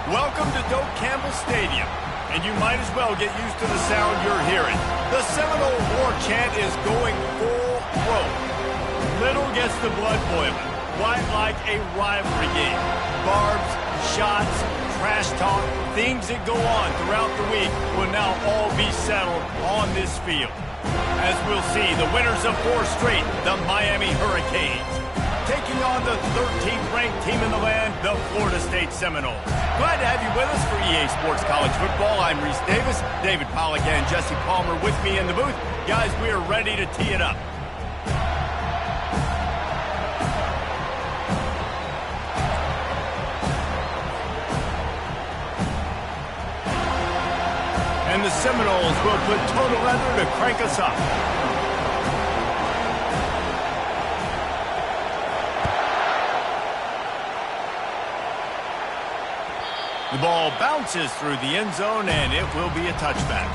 Welcome to Doak Campbell Stadium, and you might as well get used to the sound you're hearing. The Seminole war chant is going full throat. Little gets the blood boiling, quite like a rivalry game. Barbs, shots, trash talk, things that go on throughout the week will now all be settled on this field. As we'll see, the winners of 4 straight, the Miami Hurricanes, taking on the 13th ranked team in the land, the Florida State Seminoles. Glad to have you with us for EA Sports College Football. I'm Reese Davis, David Pollack and Jesse Palmer with me in the booth. Guys, we are ready to tee it up. And the Seminoles will put total leather to crank us up. The ball bounces through the end zone, and it will be a touchback.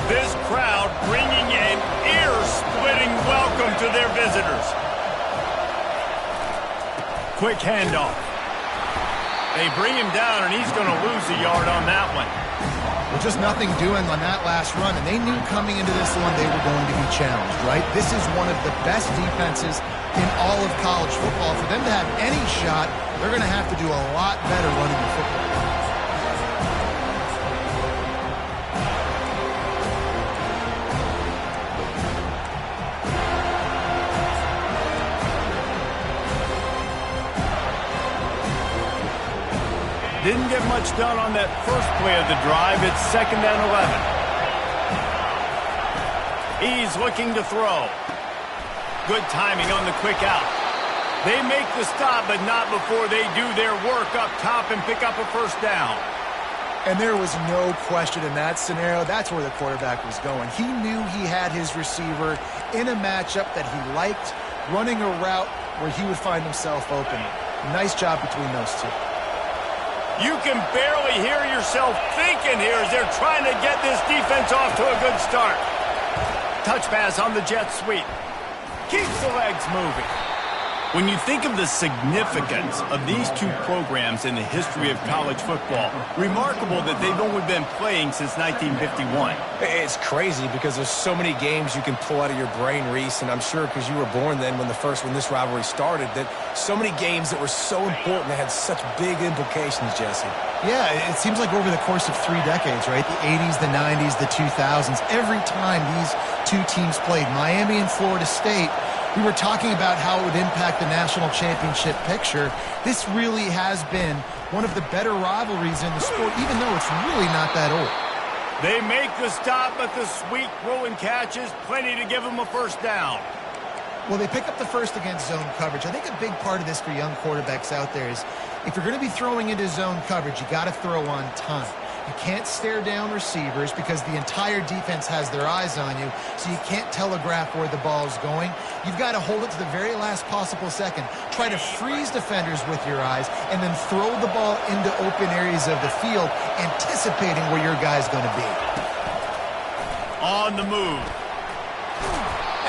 This crowd bringing an ear-splitting welcome to their visitors. Quick handoff. They bring him down, and he's going to lose a yard on that one. Well, just nothing doing on that last run, and they knew coming into this one they were going to be challenged, right? This is one of the best defenses in all of college football. For them to have any shot, they're going to have to do a lot better running the football. Didn't get much done on that first play of the drive. It's 2nd and 11. He's looking to throw. Good timing on the quick out. They make the stop, but not before they do their work up top and pick up a first down. And there was no question in that scenario. That's where the quarterback was going. He knew he had his receiver in a matchup that he liked, running a route where he would find himself open. Nice job between those two. You can barely hear yourself thinking here as they're trying to get this defense off to a good start. Touch pass on the jet sweep. Keeps the legs moving. When you think of the significance of these two programs in the history of college football, remarkable that they've only been playing since 1951. It's crazy because there's so many games you can pull out of your brain, Reese, and I'm sure because you were born then when this rivalry started, that so many games that were so important that had such big implications, Jesse. Yeah, it seems like over the course of 3 decades, right? The 80s, the 90s, the 2000s, every time these two teams played, Miami and Florida State, we were talking about how it would impact the national championship picture. This really has been one of the better rivalries in the sport, even though it's really not that old. They make the stop, but the sweet throw and catch is plenty to give them a first down. Well, they pick up the first against zone coverage. I think a big part of this for young quarterbacks out there is if you're going to be throwing into zone coverage, you got to throw on time. You can't stare down receivers because the entire defense has their eyes on you, so you can't telegraph where the ball's going. You've got to hold it to the very last possible second. Try to freeze defenders with your eyes and then throw the ball into open areas of the field, anticipating where your guy's going to be. On the move.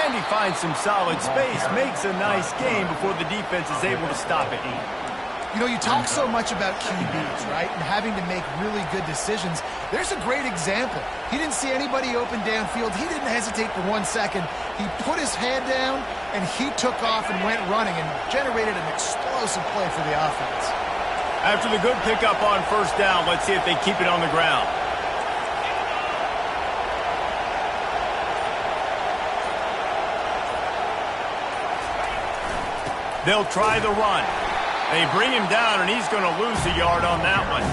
And he finds some solid space, makes a nice game before the defense is able to stop it. You know, you talk so much about QBs, right, and having to make really good decisions. There's a great example. He didn't see anybody open downfield. He didn't hesitate for 1 second. He put his head down, and he took off and went running and generated an explosive play for the offense. After the good pickup on first down, let's see if they keep it on the ground. They'll try the run. They bring him down, and he's going to lose a yard on that one.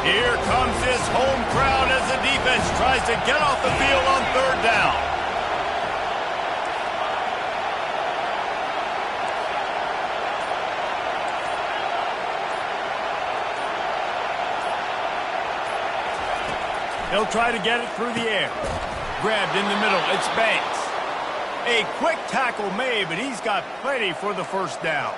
Here comes this home crowd as the defense tries to get off the field on third down. He'll try to get it through the air. Grabbed in the middle. It's Banks. A quick tackle made, but he's got plenty for the first down.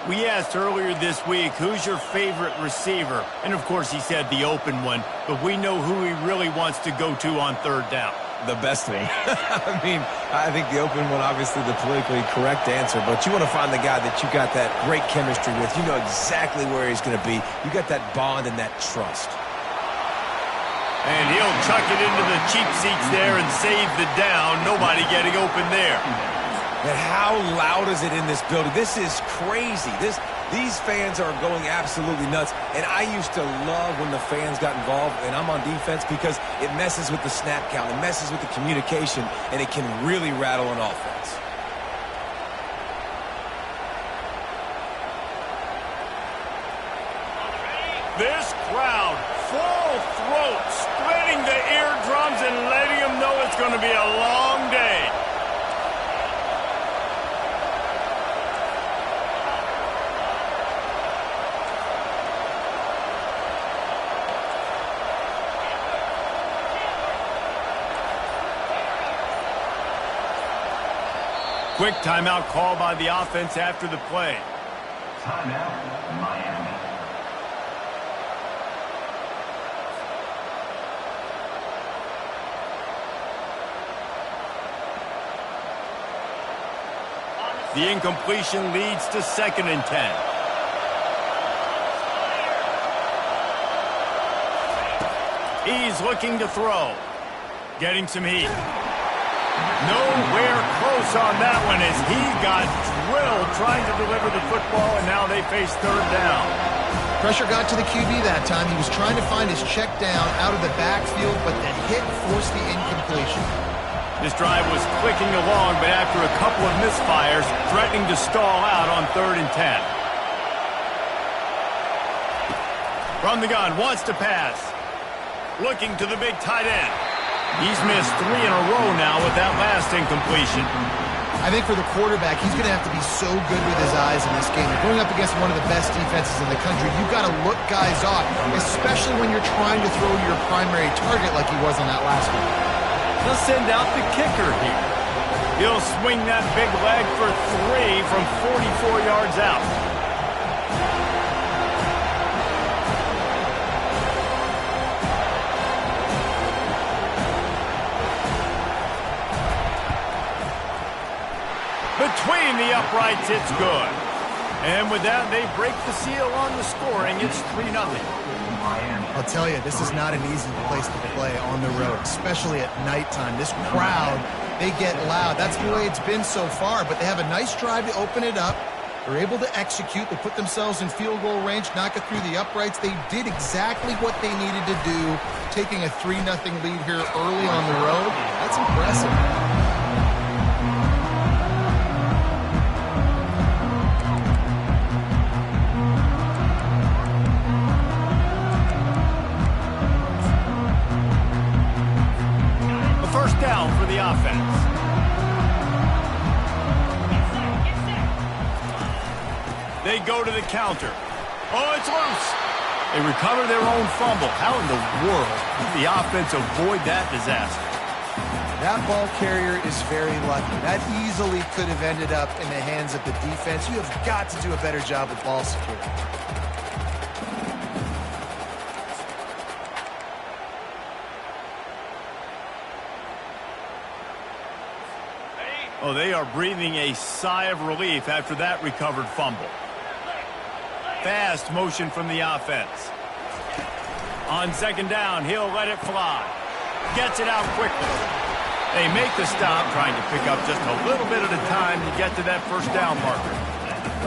We asked earlier this week, who's your favorite receiver? And, of course, he said the open one, but we know who he really wants to go to on third down. The best one. I mean, I think the open one, obviously the politically correct answer, but you want to find the guy that you got that great chemistry with. You know exactly where he's going to be. You got that bond and that trust. And he'll chuck it into the cheap seats there and save the down. Nobody getting open there. And how loud is it in this building? This is crazy. These fans are going absolutely nuts. And I used to love when the fans got involved, and I'm on defense, because it messes with the snap count. It messes with the communication, and it can really rattle an offense. This crowd, full throat, splitting the eardrums and letting them know it's going to be a long day. Quick timeout call by the offense after the play. Timeout, Miami. The incompletion leads to 2nd and 10. He's looking to throw. Getting some heat. Nowhere close on that one as he got drilled trying to deliver the football, and now they face third down. Pressure got to the QB that time. He was trying to find his check down out of the backfield, but the hit forced the incompletion. This drive was clicking along, but after a couple of misfires, threatening to stall out on 3rd and 10. From the gun, wants to pass. Looking to the big tight end. He's missed 3 in a row now with that last incompletion. I think for the quarterback, he's going to have to be so good with his eyes in this game. You're going up against one of the best defenses in the country. You've got to look guys off, especially when you're trying to throw your primary target like he was on that last one. He'll send out the kicker here. He'll swing that big leg for 3 from 44 yards out. Between the uprights, it's good. And with that, they break the seal on the scoring. It's 3-0. I'll tell you, this is not an easy place to play on the road, especially at nighttime. This crowd, they get loud. That's the way it's been so far, but they have a nice drive to open it up. They're able to execute. They put themselves in field goal range, knock it through the uprights. They did exactly what they needed to do, taking a 3-0 lead here early on the road. That's impressive. Down for the offense. They go to the counter. Oh, it's loose. They recover their own fumble. How in the world did the offense avoid that disaster? That ball carrier is very lucky. That easily could have ended up in the hands of the defense. You have got to do a better job with ball security. Oh, they are breathing a sigh of relief after that recovered fumble. Fast motion from the offense. On 2nd down, he'll let it fly. Gets it out quickly. They make the stop, trying to pick up just a little bit at a time to get to that first down marker.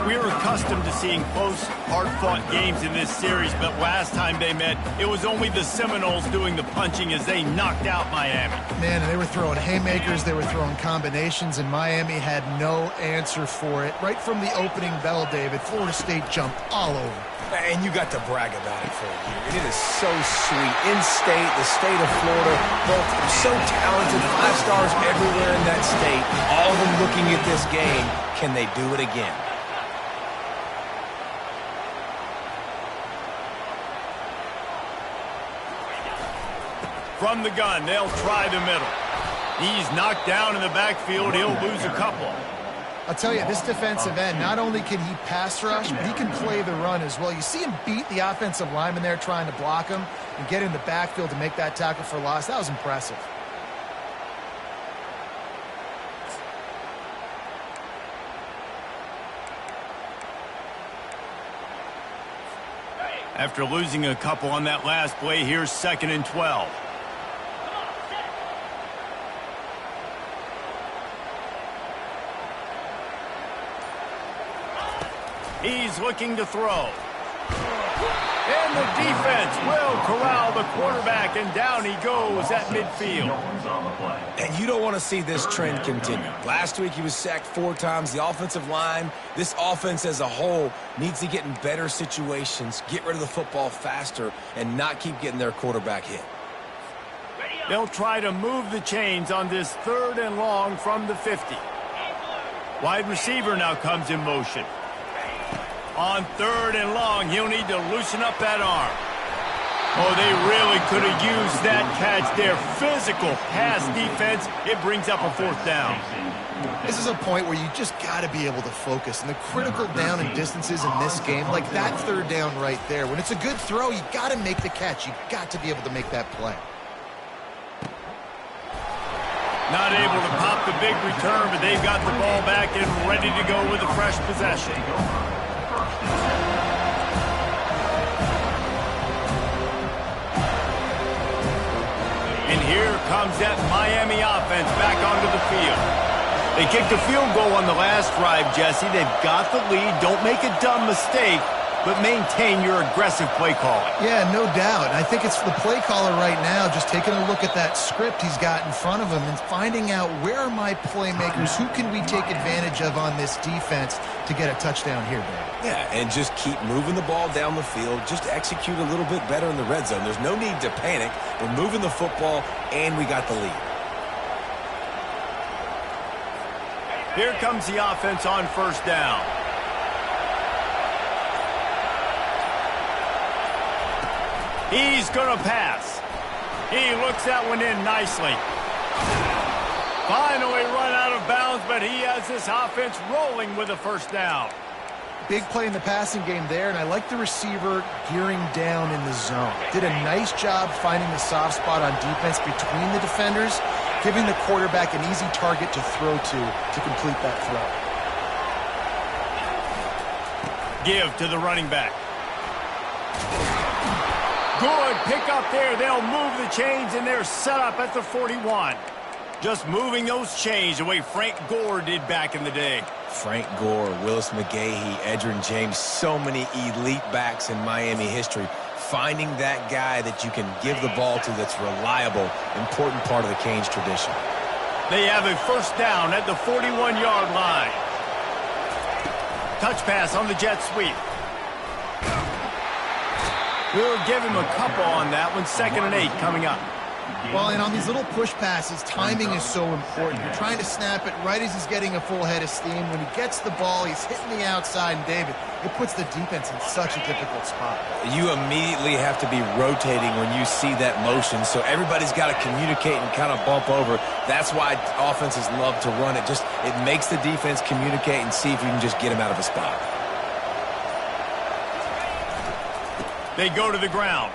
We're accustomed to seeing close, hard-fought games in this series, but last time they met, it was only the Seminoles doing the punching as they knocked out Miami. Man, and they were throwing haymakers, they were throwing combinations, and Miami had no answer for it. Right from the opening bell, David, Florida State jumped all over. And you got to brag about it for a year. And it is so sweet. In-state, the state of Florida, both so talented, 5 stars everywhere in that state, all of them looking at this game. Can they do it again? From the gun, they'll try the middle. He's knocked down in the backfield. He'll lose a couple. I'll tell you, this defensive end, not only can he pass rush, but he can play the run as well. You see him beat the offensive lineman there trying to block him and get in the backfield to make that tackle for loss. That was impressive. After losing a couple on that last play, here's 2nd and 12. He's looking to throw. And the defense will corral the quarterback, and down he goes at midfield. And you don't want to see this trend continue. Last week he was sacked 4 times. The offensive line, this offense as a whole, needs to get in better situations, get rid of the football faster, and not keep getting their quarterback hit. They'll try to move the chains on this 3rd and long from the 50. Wide receiver now comes in motion. On 3rd and long, he'll need to loosen up that arm. Oh, they really could have used that catch there. Physical pass defense. It brings up a 4th down. This is a point where you just got to be able to focus. And the critical down and distances in this game, like that 3rd down right there, when it's a good throw, you got to make the catch. You got to be able to make that play. Not able to pop the big return, but they've got the ball back and ready to go with a fresh possession. And here comes that Miami offense back onto the field. They kicked a field goal on the last drive, Jesse. They've got the lead. Don't make a dumb mistake, but maintain your aggressive play calling. Yeah, no doubt. I think it's the play caller right now just taking a look at that script he's got in front of him and finding out where are my playmakers, who can we take advantage of on this defense to get a touchdown here, Dave. Yeah, and just keep moving the ball down the field. Just execute a little bit better in the red zone. There's no need to panic. We're moving the football, and we got the lead. Here comes the offense on 1st down. He's going to pass. He looks that one in nicely. Finally run out of bounds, but he has this offense rolling with a 1st down. Big play in the passing game there, and I like the receiver gearing down in the zone. Did a nice job finding the soft spot on defense between the defenders, giving the quarterback an easy target to throw to complete that throw. Give to the running back. Good pick up there. They'll move the chains, and they're set up at the 41. Just moving those chains the way Frank Gore did back in the day. Frank Gore, Willis McGahee, Edgerrin James, so many elite backs in Miami history. Finding that guy that you can give the ball to that's reliable, important part of the Canes tradition. They have a 1st down at the 41-yard line. Touch pass on the jet sweep. We'll give him a couple on that one. 2nd and 8 coming up. Well, and on these little push passes, timing is so important. You're trying to snap it right as he's getting a full head of steam. When he gets the ball, he's hitting the outside, and David, it puts the defense in such a difficult spot. You immediately have to be rotating when you see that motion, so everybody's got to communicate and kind of bump over. That's why offenses love to run it. It makes the defense communicate and see if you can just get him out of a spot. They go to the ground.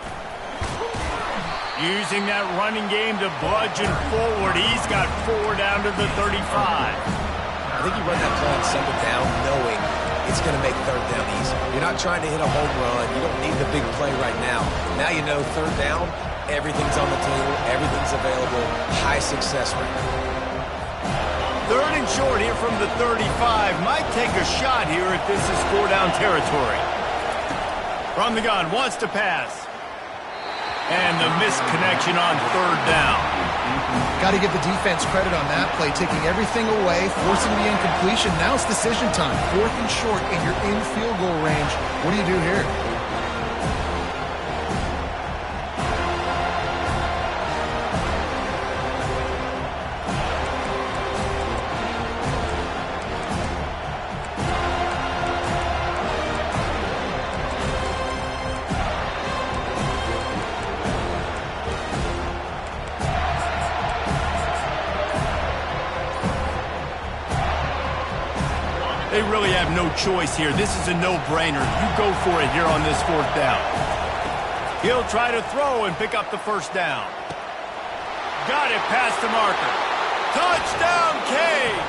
Using that running game to bludgeon forward. He's got 4 down to the 35. I think you run that play on 2nd down knowing it's going to make 3rd down easy. You're not trying to hit a home run. You don't need the big play right now. Now you know 3rd down, everything's on the table, everything's available, high success rate. 3rd and short here from the 35. Might take a shot here if this is 4 down territory. From the gun, wants to pass. And the missed connection on 3rd down. Got to give the defense credit on that play, taking everything away, forcing the incompletion. Now it's decision time. 4th and short, and you're in field goal range. What do you do here? really have no choice here. This is a no-brainer. You go for it here on this fourth down. He'll try to throw and pick up the first down. Got it past the marker. Touchdown, Canes!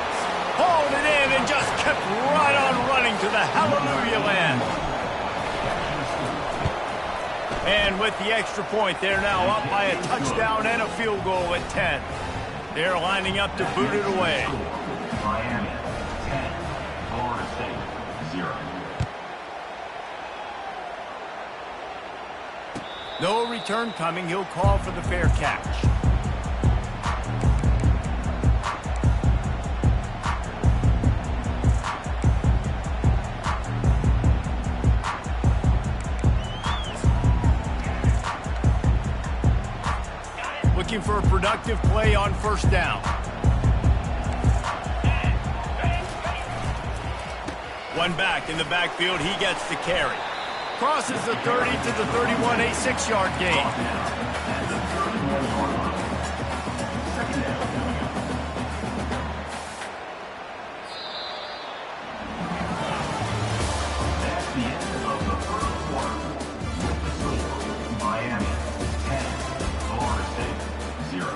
Hauled it in and just kept right on running to the hallelujah land. And with the extra point, they're now up by a touchdown and a field goal at 10. They're lining up to boot it away. Miami, 10. Florida State, 0. No return coming. He'll call for the fair catch. Looking for a productive play on first down. One back in the backfield. He gets the carry. Crosses the 30 to the 31, a 6-yard gain. That's the end of the first quarter. With the score, Miami, 10. Florida State, 0.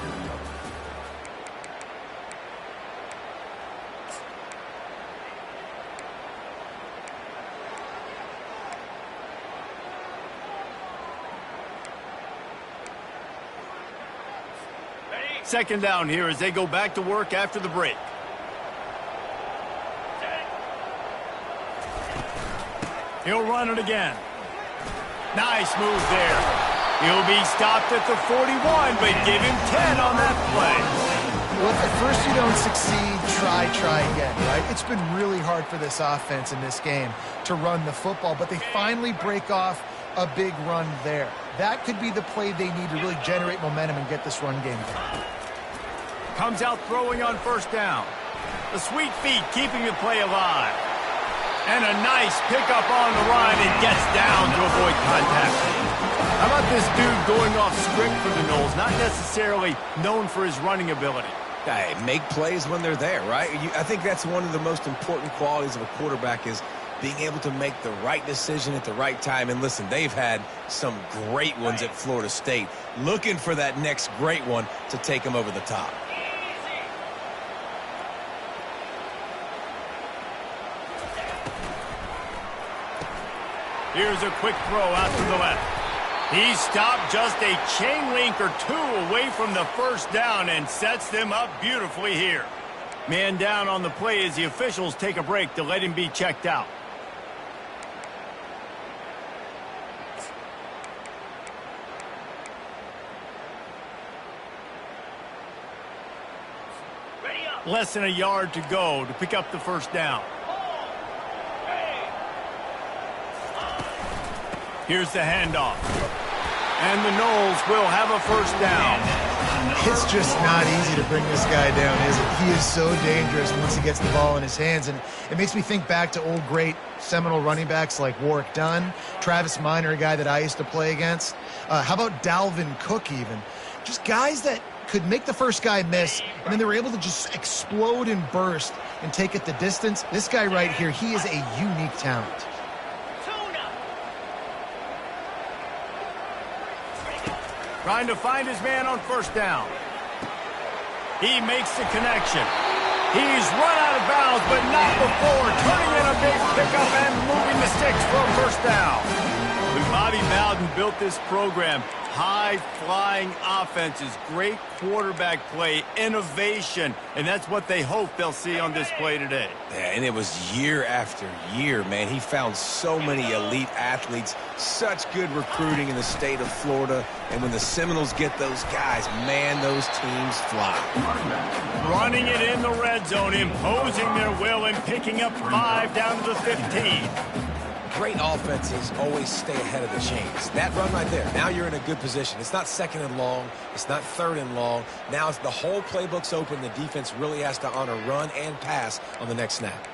Second down here as they go back to work after the break. He'll run it again. Nice move there. He'll be stopped at the 41, but give him 10 on that play. Well, if at first you don't succeed, try again, right? It's been really hard for this offense in this game to run the football, but they finally break off a big run there. That could be the play they need to really generate momentum and get this run game going. Comes out throwing on first down. The sweet feet keeping the play alive. And a nice pickup on the run and gets down to avoid contact. How about this dude going off script for the Noles? Not necessarily known for his running ability. Hey, make plays when they're there, right? I think that's one of the most important qualities of a quarterback is being able to make the right decision at the right time. And listen, they've had some great ones at Florida State. Looking for that next great one to take them over the top. Here's a quick throw out to the left. He stopped just a chain link or two away from the first down and sets them up beautifully here. Man down on the play as the officials take a break to let him be checked out. Less than a yard to go to pick up the first down. Here's the handoff. And the Noles will have a first down. It's just not easy to bring this guy down, is it? He is so dangerous once he gets the ball in his hands. And it makes me think back to old great Seminole running backs like Warwick Dunn, Travis Minor, a guy that I used to play against. How about Dalvin Cook even? Just guys that could make the first guy miss, and then they were able to just explode and burst and take it the distance. This guy right here, he is a unique talent. Trying to find his man on first down. He makes the connection. He's run out of bounds, but not before turning in a big pickup and moving the sticks for a first down. When Bobby Bowden built this program, high-flying offenses, great quarterback play, innovation, and that's what they hope they'll see on this play today. Yeah, and it was year after year, man. He found so many elite athletes, such good recruiting in the state of Florida, and when the Seminoles get those guys, man, those teams fly. Running it in the red zone, imposing their will and picking up 5 down to the 15. Great offenses always stay ahead of the chains. That run right there, now you're in a good position. It's not second and long. It's not third and long. Now it's the whole playbook's open. The defense really has to honor run and pass on the next snap.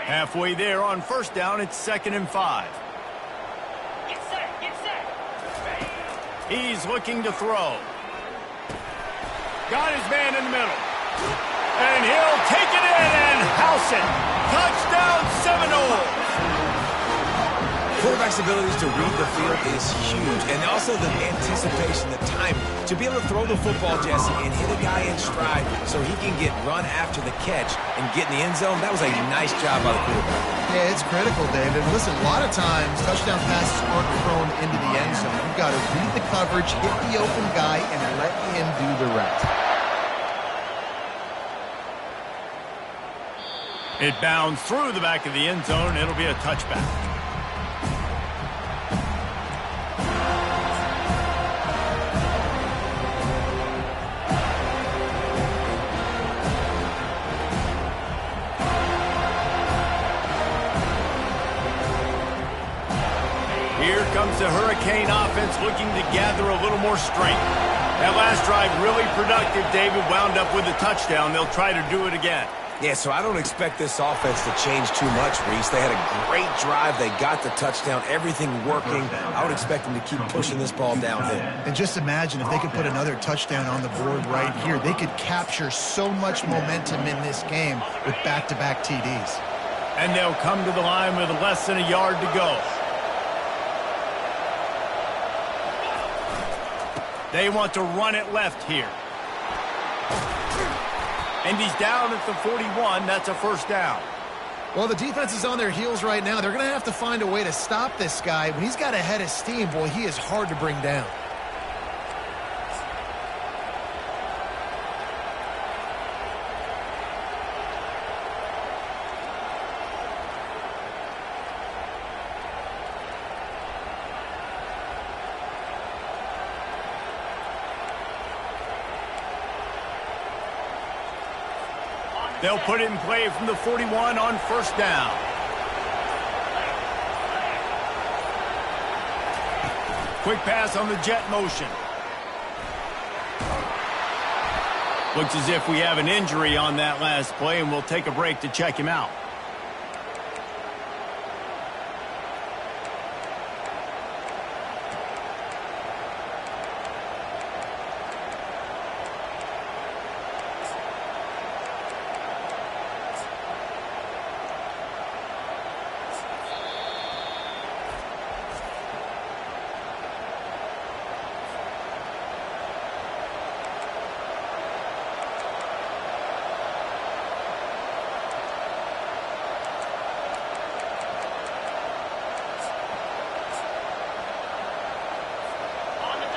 Halfway there on first down, it's 2nd and 5. Get set, get set. He's looking to throw. Got his man in the middle. And he'll take it in and house it. Touchdown Seminoles. Quarterback's abilities to read the field is huge, and also the anticipation, the timing. To be able to throw the football, Jesse, and hit a guy in stride so he can get run after the catch and get in the end zone, that was a nice job by the quarterback. Yeah, it's critical, David. Listen, a lot of times touchdown passes aren't thrown into the end zone. You've got to read the coverage, hit the open guy, and let him do the rest. It bounds through the back of the end zone. It'll be a touchback. Here comes the Hurricane offense looking to gather a little more strength. That last drive really productive. David wound up with a touchdown. They'll try to do it again. Yeah, so I don't expect this offense to change too much, Reese. They had a great drive. They got the touchdown. Everything working. I would expect them to keep pushing this ball downhill. And just imagine if they could put another touchdown on the board right here. They could capture so much momentum in this game with back-to-back TDs. And they'll come to the line with less than a yard to go. They want to run it left here. And he's down at the 41. That's a first down. Well, the defense is on their heels right now. They're going to have to find a way to stop this guy. When he's got a head of steam, boy, he is hard to bring down. They'll put it in play from the 41 on first down. Quick pass on the jet motion. Looks as if we have an injury on that last play, and we'll take a break to check him out.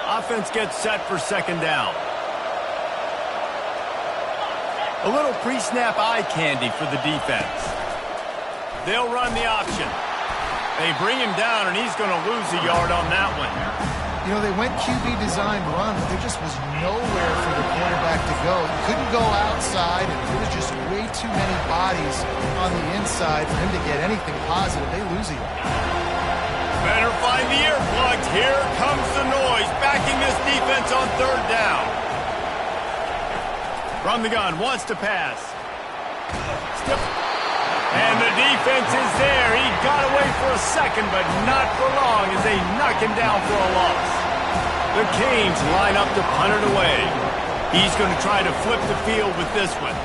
Offense gets set for second down. A little pre-snap eye candy for the defense. They'll run the option. They bring him down, and he's going to lose a yard on that one. You know, they went QB design run, but there just was nowhere for the quarterback to go. He couldn't go outside, and there was just way too many bodies on the inside for him to get anything positive. They lose a yard. Better find the earplugs. Here comes the noise, backing this defense on third down. From the gun, wants to pass. And the defense is there. He got away for a second, but not for long as they knock him down for a loss. The Canes line up to punt it away. He's going to try to flip the field with this one.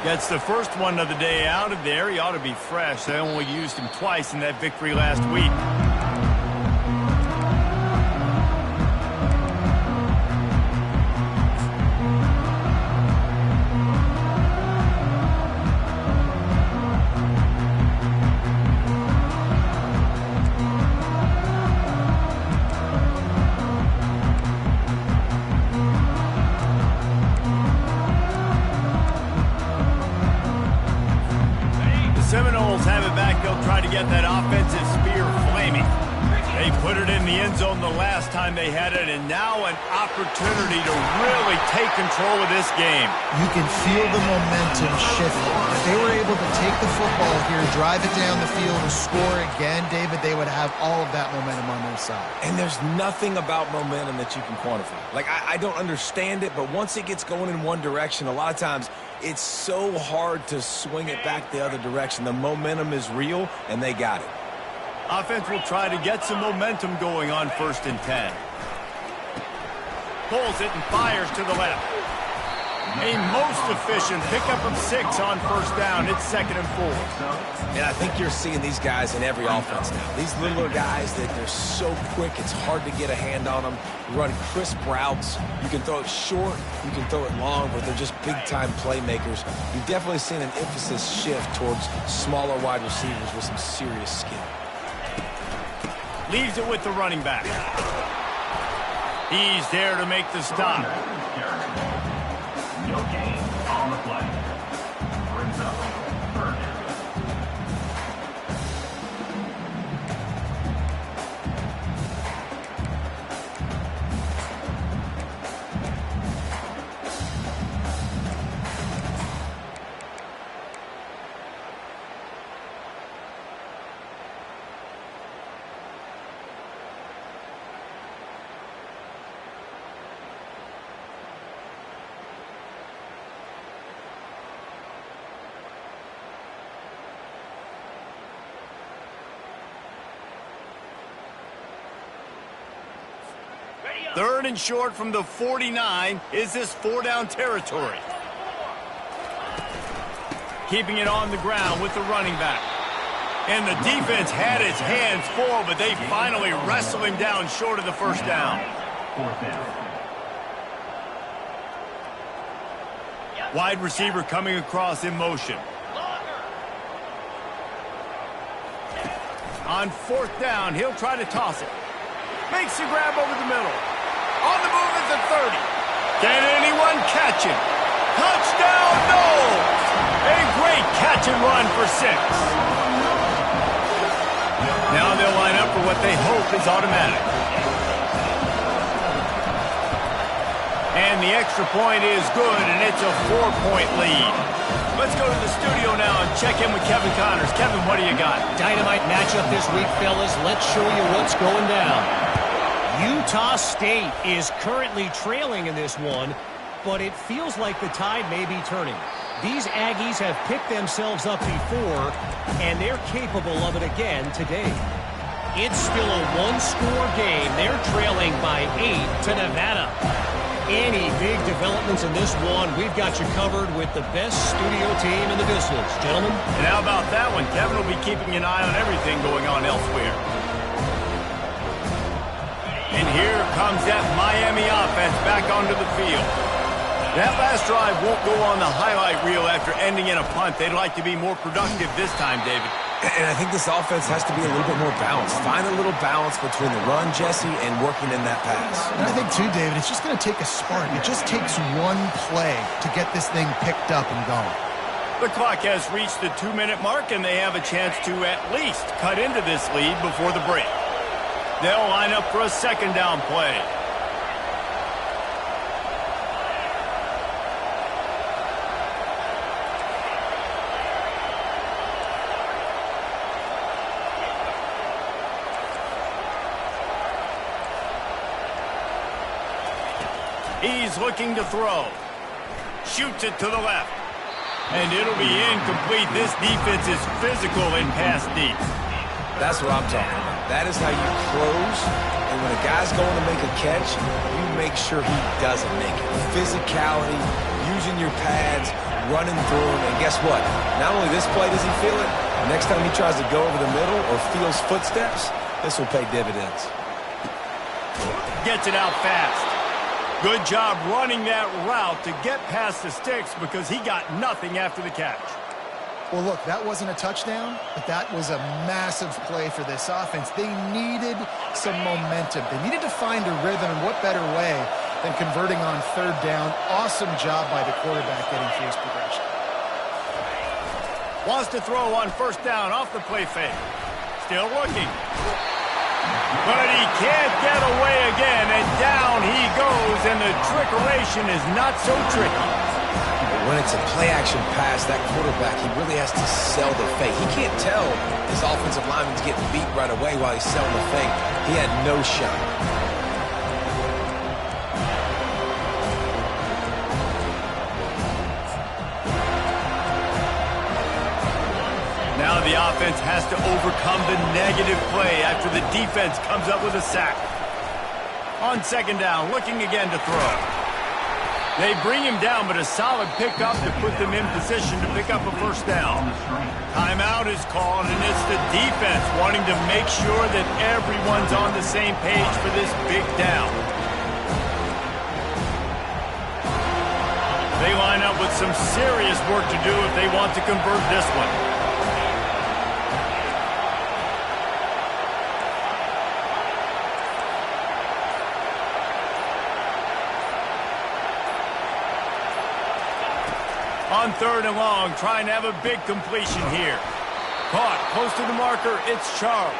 Gets the first one of the day out of there. He ought to be fresh. They only used him twice in that victory last week. Seminoles have it back. They'll try to get that offensive spear flaming. They put it in the end zone the last time they had it, and now an opportunity to really take control of this game. You can feel the momentum shifting. If they were able to take the football here, drive it down the field, and score again, David, they would have all of that momentum on their side. And there's nothing about momentum that you can quantify. Like, I don't understand it, but once it gets going in one direction, a lot of times it's so hard to swing it back the other direction. The momentum is real, and they got it. Offense will try to get some momentum going on 1st and 10. Pulls it and fires to the left. A most efficient pickup of 6 on first down. It's 2nd and 4. And I think you're seeing these guys in every offense now. These littler guys, they're so quick, it's hard to get a hand on them. Run crisp routes. You can throw it short, you can throw it long, but they're just big-time playmakers. You've definitely seen an emphasis shift towards smaller wide receivers with some serious skill. Leaves it with the running back. He's there to make the stop. No gain on the play. Brings up 3rd down. Third and short from the 49. Is this 4-down territory? Keeping it on the ground with the running back. And the defense had his hands full, but they finally wrestle him down short of the first down. 4th down. Wide receiver coming across in motion. On 4th down, he'll try to toss it. Makes the grab over the middle. On the move is the 30. Can anyone catch him? Touchdown, no! A great catch and run for 6. Now they'll line up for what they hope is automatic. And the extra point is good, and it's a 4-point lead. Let's go to the studio now and check in with Kevin Connors. Kevin, what do you got? Dynamite matchup this week, fellas. Let's show you what's going down. Utah State is currently trailing in this one, but it feels like the tide may be turning. These Aggies have picked themselves up before, and they're capable of it again today. It's still a one-score game. They're trailing by 8 to Nevada. Any big developments in this one, we've got you covered with the best studio team in the business. Gentlemen? And how about that one? Kevin will be keeping an eye on everything going on elsewhere. And here comes that Miami offense back onto the field. That last drive won't go on the highlight reel after ending in a punt. They'd like to be more productive this time, David. And I think this offense has to be a little bit more balanced. Find a little balance between the run, Jesse, and working in that pass. And I think, too, David, it's just going to take a spark. It just takes one play to get this thing picked up and going. The clock has reached the 2-minute mark, and they have a chance to at least cut into this lead before the break. They'll line up for a 2nd down play. He's looking to throw. Shoots it to the left. And it'll be incomplete. This defense is physical in pass deep. That's what I'm talking about. That is how you close, and when a guy's going to make a catch, you make sure he doesn't make it. Physicality, using your pads, running through him, and guess what? Not only this play does he feel it, next time he tries to go over the middle or feels footsteps, this will pay dividends. Gets it out fast. Good job running that route to get past the sticks because he got nothing after the catch. Well, look, that wasn't a touchdown, but that was a massive play for this offense. They needed some momentum. They needed to find a rhythm, and what better way than converting on 3rd down. Awesome job by the quarterback getting through his progression. Wants to throw on 1st down off the play fake. Still looking. But he can't get away again, and down he goes, and the trickeration is not so tricky. When it's a play-action pass, that quarterback, he really has to sell the fake. He can't tell his offensive lineman's getting beat right away while he's selling the fake. He had no shot. Now the offense has to overcome the negative play after the defense comes up with a sack. On 2nd down, looking again to throw. They bring him down, but a solid pickup to put them in position to pick up a first down. Timeout is called, and it's the defense wanting to make sure that everyone's on the same page for this big down. They line up with some serious work to do if they want to convert this one. On 3rd and long, trying to have a big completion here. Caught close to the marker, it's Charles.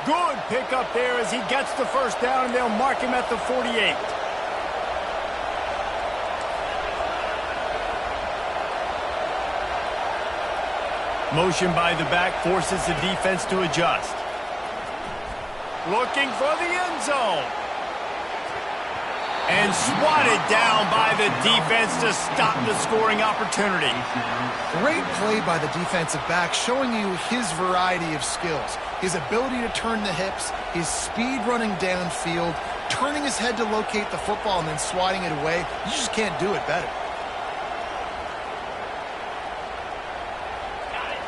Good pickup there as he gets the first down, and they'll mark him at the 48. Motion by the back forces the defense to adjust. Looking for the end zone. And swatted down by the defense to stop the scoring opportunity. Great play by the defensive back, showing you his variety of skills. His ability to turn the hips, his speed running downfield, turning his head to locate the football and then swatting it away. You just can't do it better.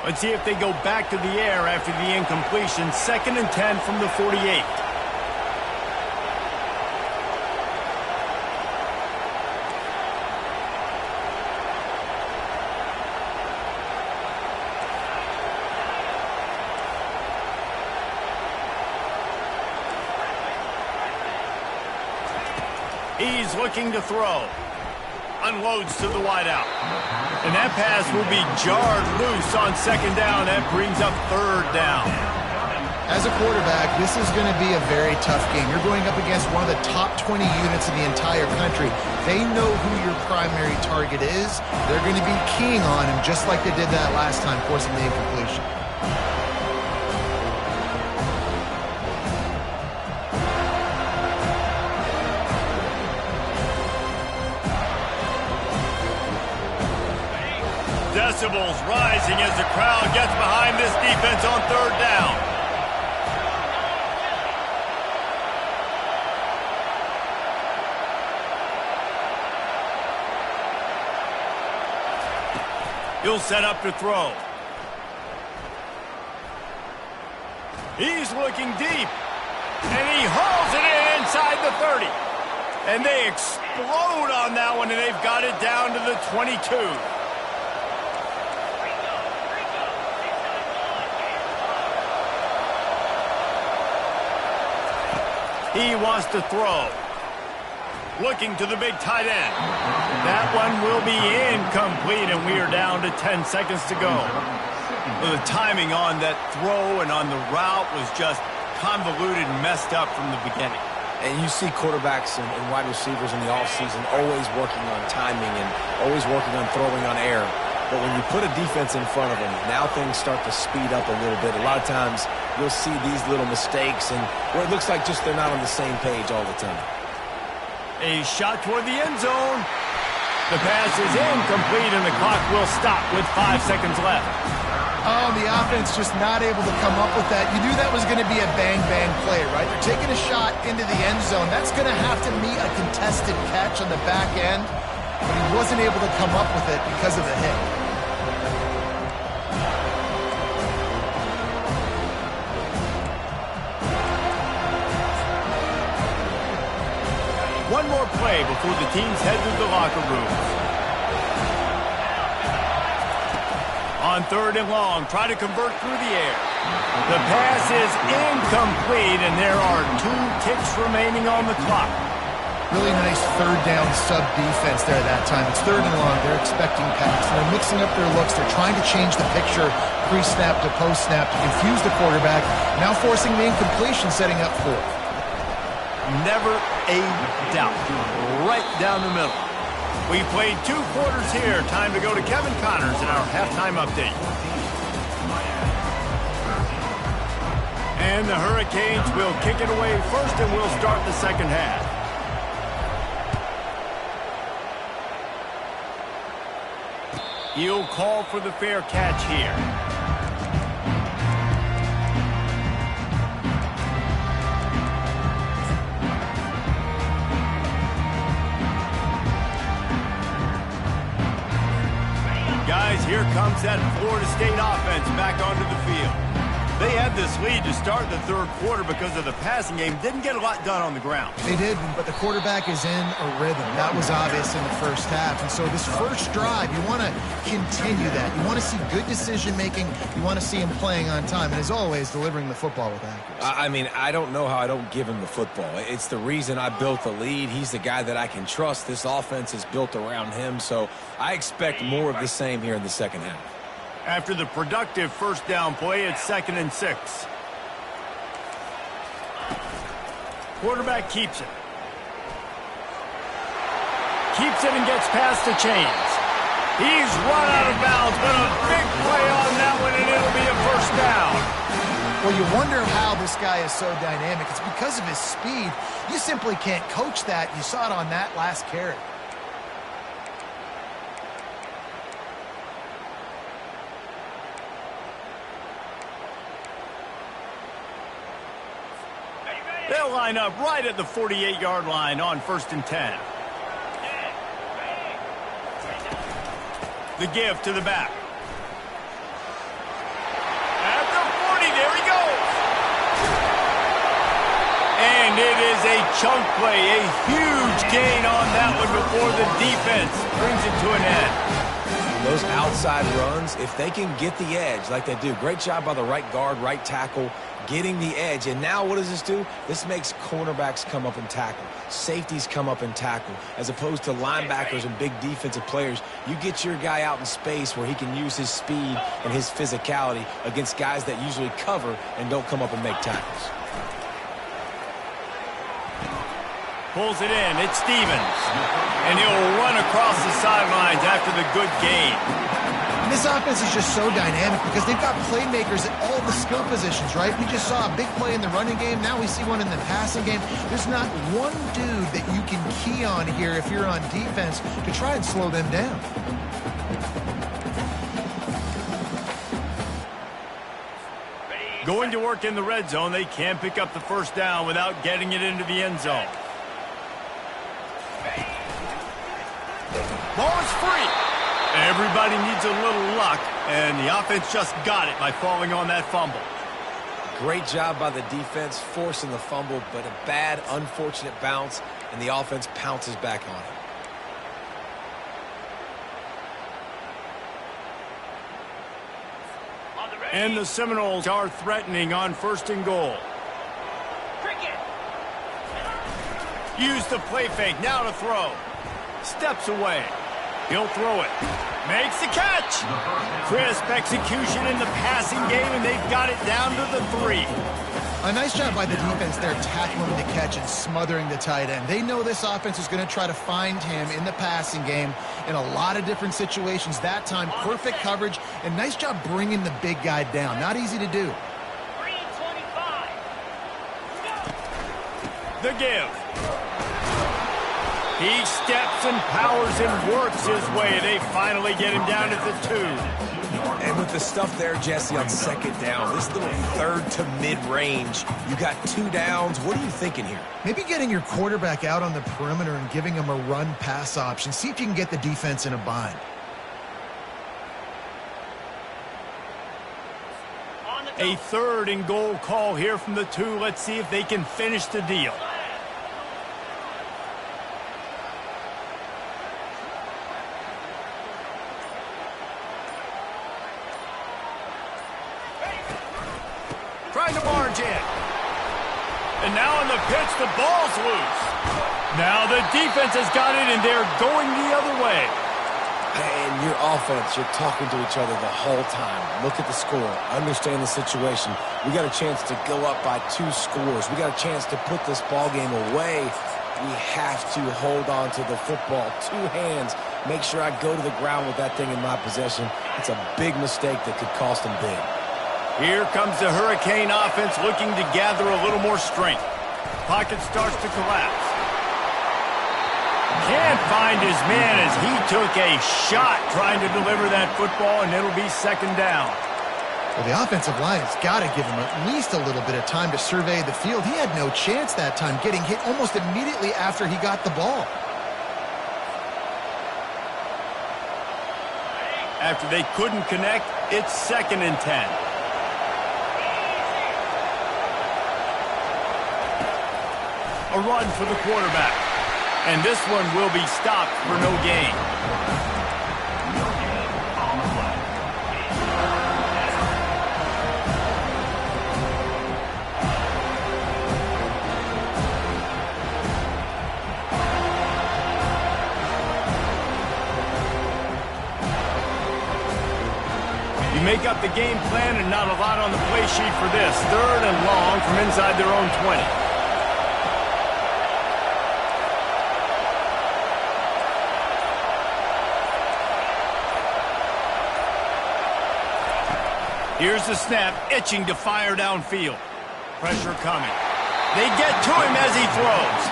Let's see if they go back to the air after the incompletion. 2nd and 10 from the 48. He's looking to throw. Unloads to the wideout. And that pass will be jarred loose on 2nd down. That brings up 3rd down. As a quarterback, this is going to be a very tough game. You're going up against one of the top 20 units in the entire country. They know who your primary target is. They're going to be keying on him just like they did that last time, forcing the incompletion. Decibels rising as the crowd gets behind this defense on 3rd down. He'll set up to throw. He's looking deep. And he hauls it in inside the 30. And they explode on that one, and they've got it down to the 22. He wants to throw. Looking to the big tight end. That one will be incomplete, and we are down to 10 seconds to go. Well, the timing on that throw and on the route was just convoluted and messed up from the beginning. And you see quarterbacks and wide receivers in the offseason always working on timing and always working on throwing on air. But when you put a defense in front of them, now things start to speed up a little bit. A lot of times you'll see these little mistakes and where it looks like just they're not on the same page all the time. A shot toward the end zone. The pass is incomplete, and the clock will stop with 5 seconds left. Oh, the offense just not able to come up with that. You knew that was going to be a bang-bang play, right? They're taking a shot into the end zone. That's going to have to meet a contested catch on the back end, but he wasn't able to come up with it because of the hit. One more play before the teams head to the locker rooms. On 3rd and long, try to convert through the air. The pass is incomplete, and there are 2 ticks remaining on the clock. Really nice 3rd down sub defense there that time. It's 3rd and long. They're expecting pass. They're mixing up their looks. They're trying to change the picture pre-snap to post-snap to confuse the quarterback. Now forcing the incompletion, setting up 4th. Never a doubt. Right down the middle. We played 2 quarters here. Time to go to Kevin Connors in our halftime update. And the Hurricanes will kick it away first, and we'll start the second half. He'll call for the fair catch here. here comes that Florida State offense back onto the field. They had this lead to start the third quarter because of the passing game. Didn't get a lot done on the ground. They did, but the quarterback is in a rhythm. That was obvious in the first half. And so this first drive, you want to continue that. You want to see good decision-making. You want to see him playing on time. And as always, delivering the football with accuracy. I mean, I don't know how I don't give him the football. It's the reason I built the lead. He's the guy that I can trust. This offense is built around him. So I expect more of the same here in the second half. After the productive first down play, it's 2nd and 6. Quarterback keeps it. Keeps it and gets past the chains. He's run out of bounds, but a big play on that one, and it'll be a first down. Well, you wonder how this guy is so dynamic. It's because of his speed. You simply can't coach that. You saw it on that last carry. They'll line up right at the 48-yard line on 1st and 10. The give to the back. At the 40, there he goes. And it is a chunk play, a huge gain on that one before the defense brings it to an end. Those outside runs, if they can get the edge like they do, great job by the right guard, right tackle, getting the edge. And now what does this do? This makes cornerbacks come up and tackle. Safeties come up and tackle. As opposed to linebackers and big defensive players, you get your guy out in space where he can use his speed and his physicality against guys that usually cover and don't come up and make tackles. Pulls it in. It's Stevens. And he'll run across the sidelines after the good gain. And this offense is just so dynamic because they've got playmakers at all the skill positions, right? We just saw a big play in the running game. Now we see one in the passing game. There's not one dude that you can key on here if you're on defense to try and slow them down. Going to work in the red zone, they can't pick up the first down without getting it into the end zone. Ball is free. Everybody needs a little luck, and the offense just got it by falling on that fumble. Great job by the defense, forcing the fumble, but a bad, unfortunate bounce, and the offense pounces back on it. And the Seminoles are threatening on 1st and goal. Use the play fake, now to throw. Steps away. He'll throw it. Makes the catch. Crisp execution in the passing game, and they've got it down to the 3. A nice job by the defense there, tackling the catch and smothering the tight end. They know this offense is going to try to find him in the passing game in a lot of different situations. That time, perfect coverage, and nice job bringing the big guy down. Not easy to do. 325. The give. He steps and powers and works his way. They finally get him down at the 2. And with the stuff there, Jesse, on 2nd down, this little 3rd to mid-range, you got 2 downs. What are you thinking here? Maybe getting your quarterback out on the perimeter and giving him a run-pass option. See if you can get the defense in a bind. A 3rd and goal call here from the 2. Let's see if they can finish the deal. Trying to barge in. And now on the pitch, the ball's loose. Now the defense has got it, and they're going the other way. And your offense, you're talking to each other the whole time. Look at the score. Understand the situation. We got a chance to go up by 2 scores. We got a chance to put this ball game away. We have to hold on to the football. 2 hands. Make sure I go to the ground with that thing in my possession. It's a big mistake that could cost them big. Here comes the Hurricane offense looking to gather a little more strength. Pocket starts to collapse. Can't find his man as he took a shot trying to deliver that football, and it'll be 2nd down. Well, the offensive line has got to give him at least a little bit of time to survey the field. He had no chance that time, getting hit almost immediately after he got the ball. After they couldn't connect, it's 2nd and 10. A run for the quarterback. And this one will be stopped for no gain. No gain on the play. You make up the game plan and not a lot on the play sheet for this. 3rd and long from inside their own 20. Here's the snap, itching to fire downfield. Pressure coming. They get to him as he throws.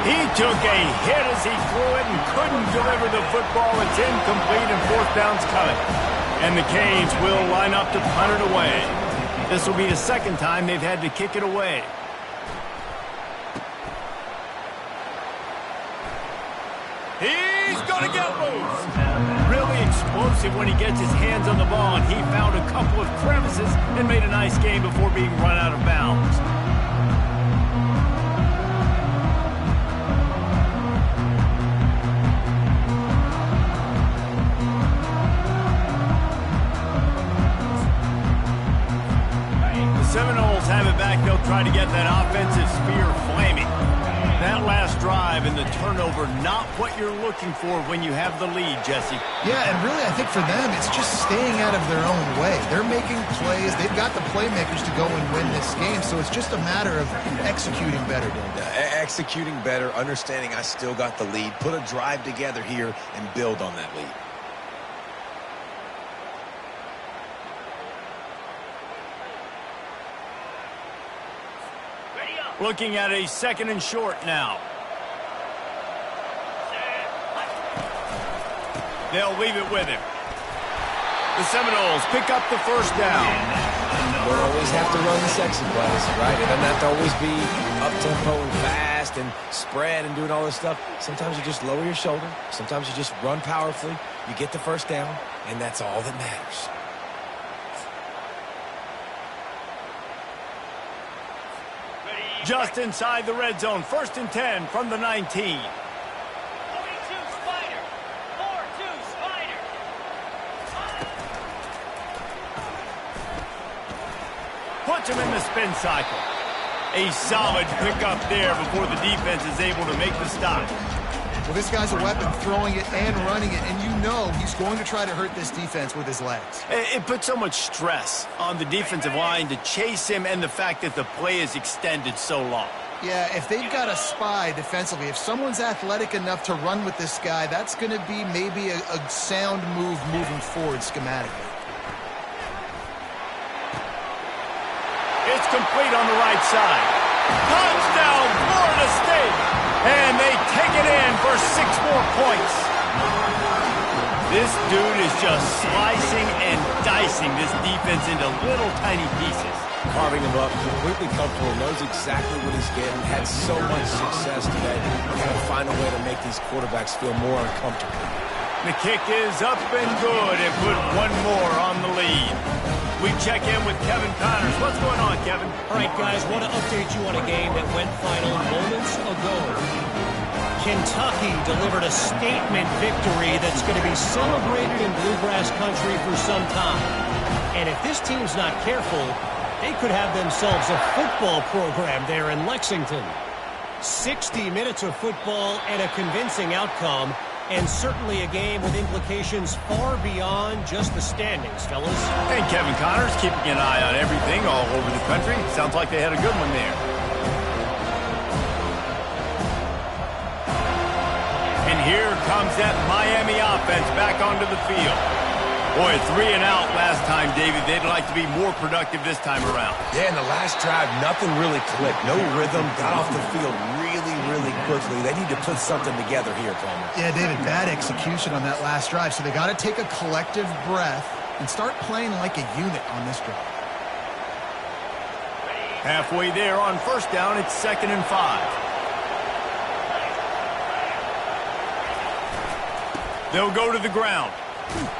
He took a hit as he threw it and couldn't deliver the football. It's incomplete and 4th down's coming. And the Canes will line up to punt it away. This will be the 2nd time they've had to kick it away. He's going to get loose. Really explosive when he gets his hands on the ball, and he found a couple of crevices and made a nice game before being run out of bounds. The Seminoles have it back. They'll try to get that offensive spear flaming. That last drive and the turnover, not what you're looking for when you have the lead, Jesse. Yeah, and really I think for them it's just staying out of their own way. They're making plays. They've got the playmakers to go and win this game, so it's just a matter of executing better, Dave. Executing better, understanding I still got the lead, put a drive together here and build on that lead. Looking at a 2nd and short now. They'll leave it with him. The Seminoles pick up the 1st down. You don't always have to run the sexy plays, right? It doesn't have to always be up-tempo and fast and spread and doing all this stuff. Sometimes you just lower your shoulder. Sometimes you just run powerfully. You get the 1st down, and that's all that matters. Just inside the red zone. 1st and 10 from the 19. 42 Spider. 4-2 Spider. Puts him in the spin cycle. A solid pickup there before the defense is able to make the stop. Well, this guy's a weapon, throwing it and running it, and you know he's going to try to hurt this defense with his legs. It puts so much stress on the defensive line to chase him and the fact that the play is extended so long. Yeah, if they've got a spy defensively, if someone's athletic enough to run with this guy, that's going to be maybe a sound move moving forward schematically. It's complete on the right side. Touchdown, Florida State! And they take it in for 6 more points. This dude is just slicing and dicing this defense into little tiny pieces. Carving him up, completely comfortable, knows exactly what he's getting, had so much success today. Got to find a way to make these quarterbacks feel more uncomfortable. The kick is up and good and put 1 more on the lead. We check in with Kevin Connors. What's going on, Kevin? All right, guys, want to update you on a game that went final moments ago. Kentucky delivered a statement victory that's going to be celebrated in Bluegrass country for some time. And if this team's not careful, they could have themselves a football program there in Lexington. 60 minutes of football and a convincing outcome, and certainly a game with implications far beyond just the standings, fellas. And Kevin Connors keeping an eye on everything all over the country. Sounds like they had a good one there. And here comes that Miami offense back onto the field. Boy, 3 and out last time, David. They'd like to be more productive this time around. Yeah, in the last drive, nothing really clicked. No rhythm, got off the field really quickly. They need to put something together here, Palmer. Yeah, David, bad execution on that last drive, so they got to take a collective breath and start playing like a unit on this drive. Halfway there on 1st down, it's 2nd and 5. They'll go to the ground.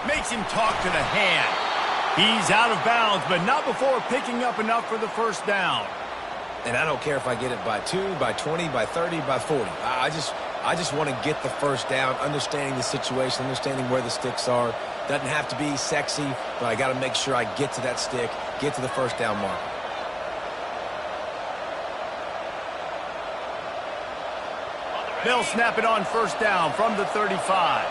Makes him talk to the hand. He's out of bounds, but not before picking up enough for the first down. And I don't care if I get it by 2, by 20, by 30, by 40. I just want to get the first down, understanding the situation, understanding where the sticks are. Doesn't have to be sexy, but I got to make sure I get to that stick, get to the first down marker. They'll snap it on first down from the 35.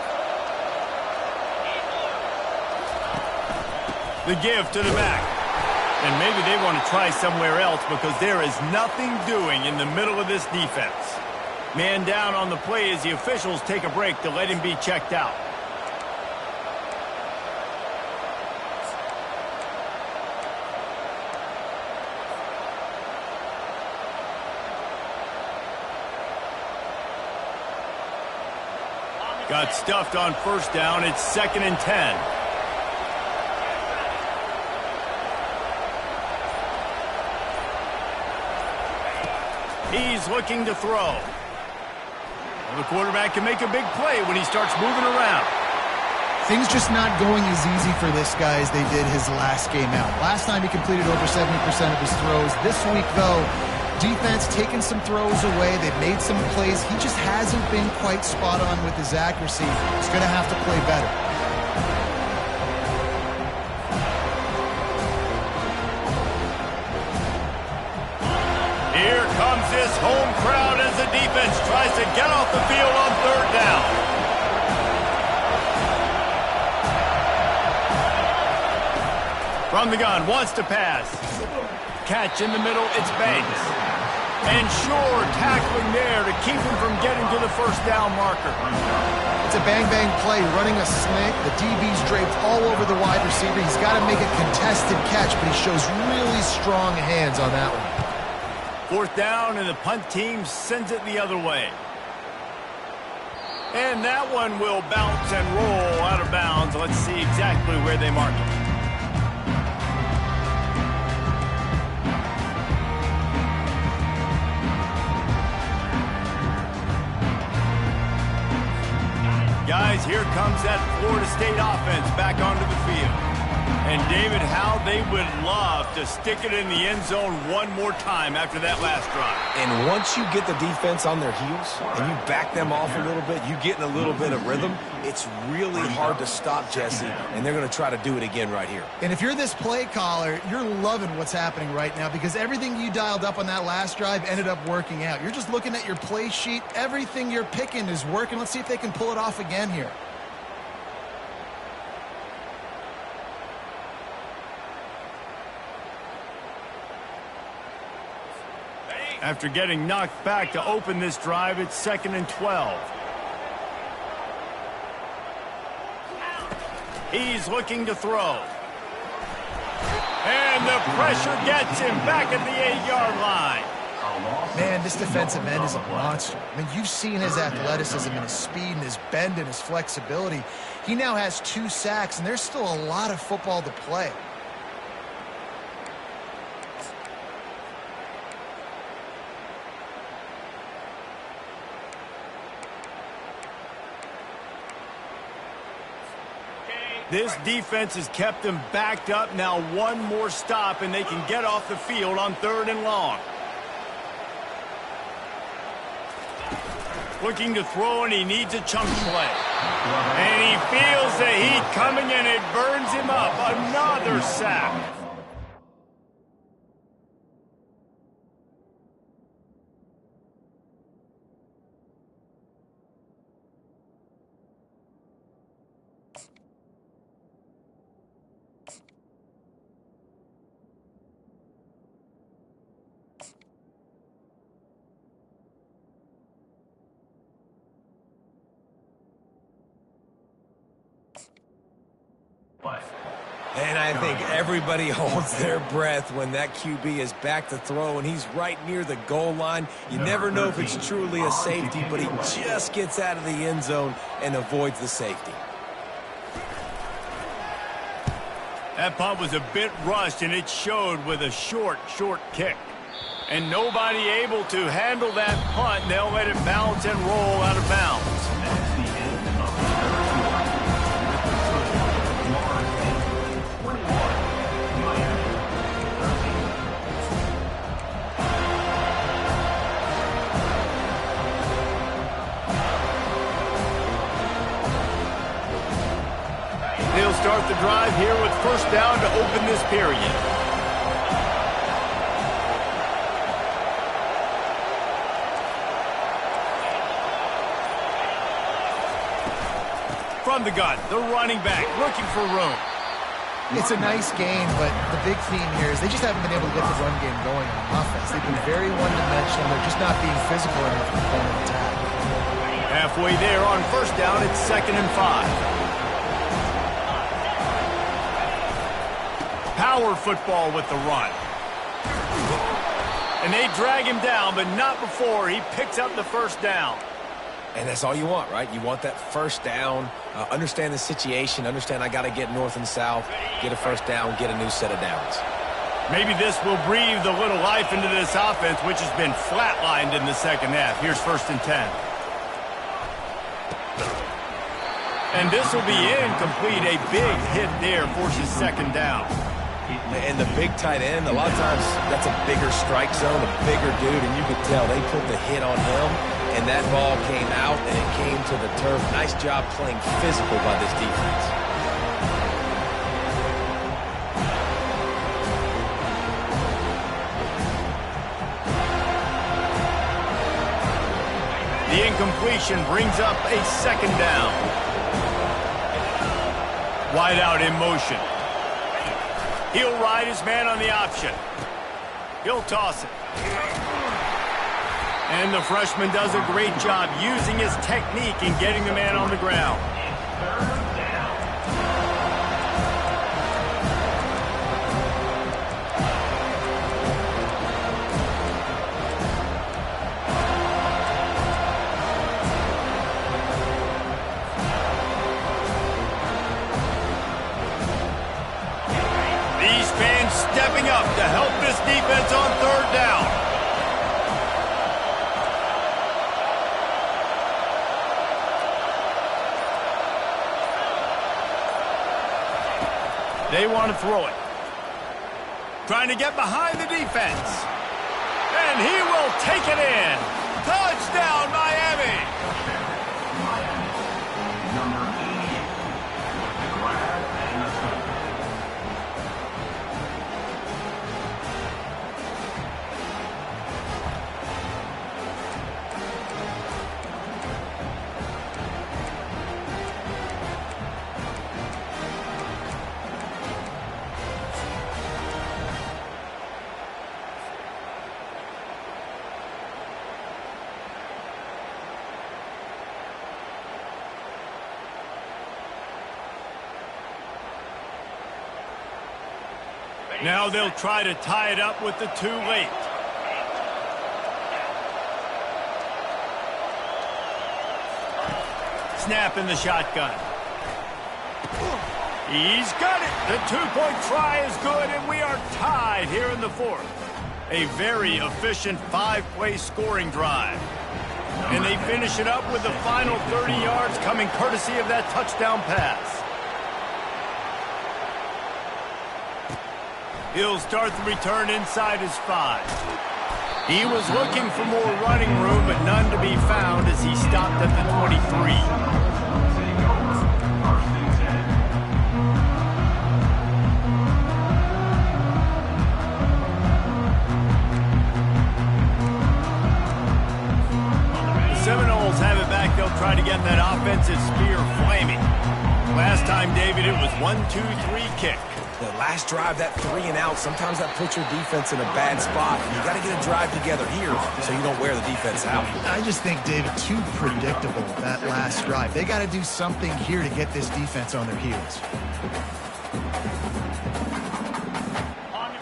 The give to the back. And maybe they want to try somewhere else because there is nothing doing in the middle of this defense. Man down on the play as the officials take a break to let him be checked out. Got stuffed on first down. It's 2nd and 10. He's looking to throw. Well, the quarterback can make a big play when he starts moving around. Things just not going as easy for this guy as they did his last game out. Last time he completed over 70% of his throws. This week, though, defense taking some throws away. They've made some plays. He just hasn't been quite spot on with his accuracy. He's going to have to play better. Here comes this home crowd as the defense tries to get off the field on third down. From the gun, wants to pass. Catch in the middle, it's Banks. And sure, tackling there to keep him from getting to the first down marker. It's a bang-bang play, running a slant. The DB's draped all over the wide receiver. He's got to make a contested catch, but he shows really strong hands on that one. Fourth down, and the punt team sends it the other way. And that one will bounce and roll out of bounds. Let's see exactly where they mark it. Guys, here comes that Florida State offense back onto the field. And, David, how they would love to stick it in the end zone one more time after that last drive. And once you get the defense on their heels and you back them off a little bit, you get in a little bit of rhythm, it's really hard to stop Jesse, and they're going to try to do it again right here. And if you're this play caller, you're loving what's happening right now because everything you dialed up on that last drive ended up working out. You're just looking at your play sheet. Everything you're picking is working. Let's see if they can pull it off again here. After getting knocked back to open this drive, it's 2nd and 12. He's looking to throw. And the pressure gets him back at the 8-yard line. Man, this defensive end is a monster. I mean, you've seen his athleticism and his speed and his bend and his flexibility. He now has 2 sacks, and there's still a lot of football to play. This defense has kept them backed up. Now one more stop, and they can get off the field on 3rd and long. Looking to throw, and he needs a chunk play. And he feels the heat coming, and it burns him up. Another sack. And I think everybody holds their breath when that QB is back to throw and he's right near the goal line. You never know if it's truly a safety, but he just gets out of the end zone and avoids the safety. That punt was a bit rushed, and it showed with a short kick. And nobody able to handle that punt, and they'll let it bounce and roll out of bounds. They'll start the drive here with first down to open this period. From the gun, the running back looking for room. It's a nice game, but the big theme here is they just haven't been able to get the run game going on offense. They've been very one-dimensional. They're just not being physical enough to go on attack. Halfway there on first down, it's 2nd and 5. Power football with the run. And they drag him down, but not before he picks up the first down. And that's all you want, right? You want that first down, understand the situation, understand I got to get north and south, get a first down, get a new set of downs. Maybe this will breathe a little life into this offense, which has been flatlined in the second half. Here's 1st and 10. And this will be incomplete. A big hit there forces 2nd down. And the big tight end, a lot of times that's a bigger strike zone, a bigger dude, and you could tell they put the hit on him, and that ball came out, and it came to the turf. Nice job playing physical by this defense. The incompletion brings up a 2nd down. Wide out in motion. He'll ride his man on the option. He'll toss it. And the freshman does a great job using his technique and getting the man on the ground. These fans stepping up to help this defense on 3rd down. They want to throw it. Trying to get behind the defense. And he will take it in. Touchdown, Miami. Number 88 with the grab and the scoop. Now they'll try to tie it up with the 2 late. Snap in the shotgun. He's got it. The 2-point try is good, and we are tied here in the 4th. A very efficient 5-play scoring drive. And they finish it up with the final 30 yards coming courtesy of that touchdown pass. He'll start the return inside his 5. He was looking for more running room, but none to be found as he stopped at the 23. The Seminoles have it back. They'll try to get that offensive spear flaming. Last time, David, it was 1-2-3 kick. The last drive, that 3 and out, sometimes that puts your defense in a bad spot. You got to get a drive together here so you don't wear the defense out. I just think, David, too predictable, that last drive. They got to do something here to get this defense on their heels.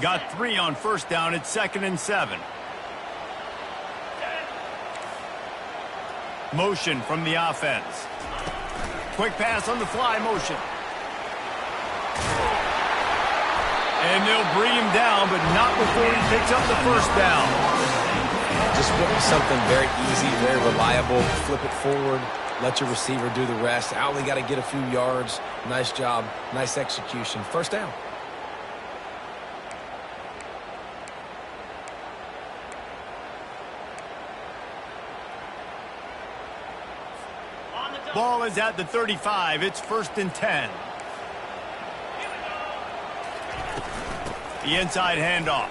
Got 3 on first down at 2nd and 7. Motion from the offense. Quick pass on the fly motion. And they'll bring him down, but not before he picks up the first down. Just something very easy, very reliable. Flip it forward, let your receiver do the rest. I only got to get a few yards. Nice job, nice execution. First down. Ball is at the 35. It's 1st and 10. The inside handoff.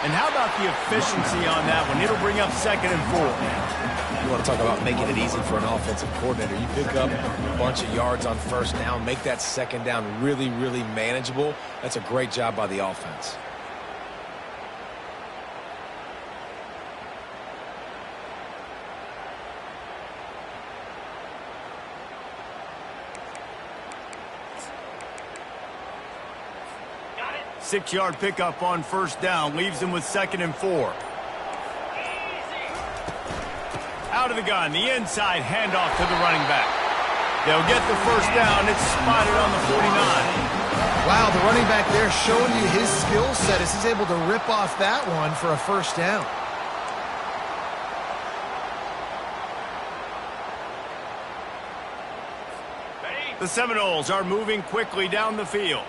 And how about the efficiency on that one? It'll bring up 2nd and 4. You want to talk about making it easy for an offensive coordinator. You pick up a bunch of yards on 1st down, make that 2nd down really, really manageable. That's a great job by the offense. Got it. 6-yard pickup on 1st down. Leaves him with 2nd and 4. Out of the gun, the inside handoff to the running back. They'll get the 1st down. It's spotted on the 49. Wow, the running back there showing you his skill set as he's able to rip off that one for a 1st down. The Seminoles are moving quickly down the field.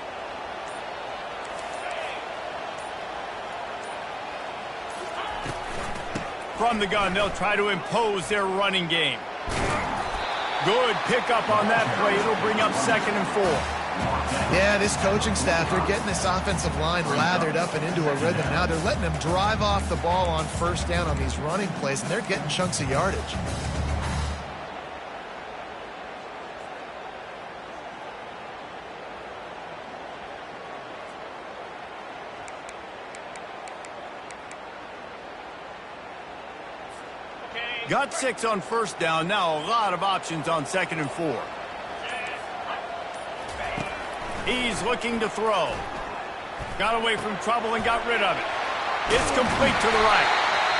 From the gun, they'll try to impose their running game. Good pickup on that play. It'll bring up 2nd and 4. Yeah, this coaching staff, they're getting this offensive line lathered up and into a rhythm. Now they're letting them drive off the ball on 1st down on these running plays, and they're getting chunks of yardage. Got 6 on 1st down. Now a lot of options on 2nd and 4. He's looking to throw. Got away from trouble and got rid of it. It's complete to the right.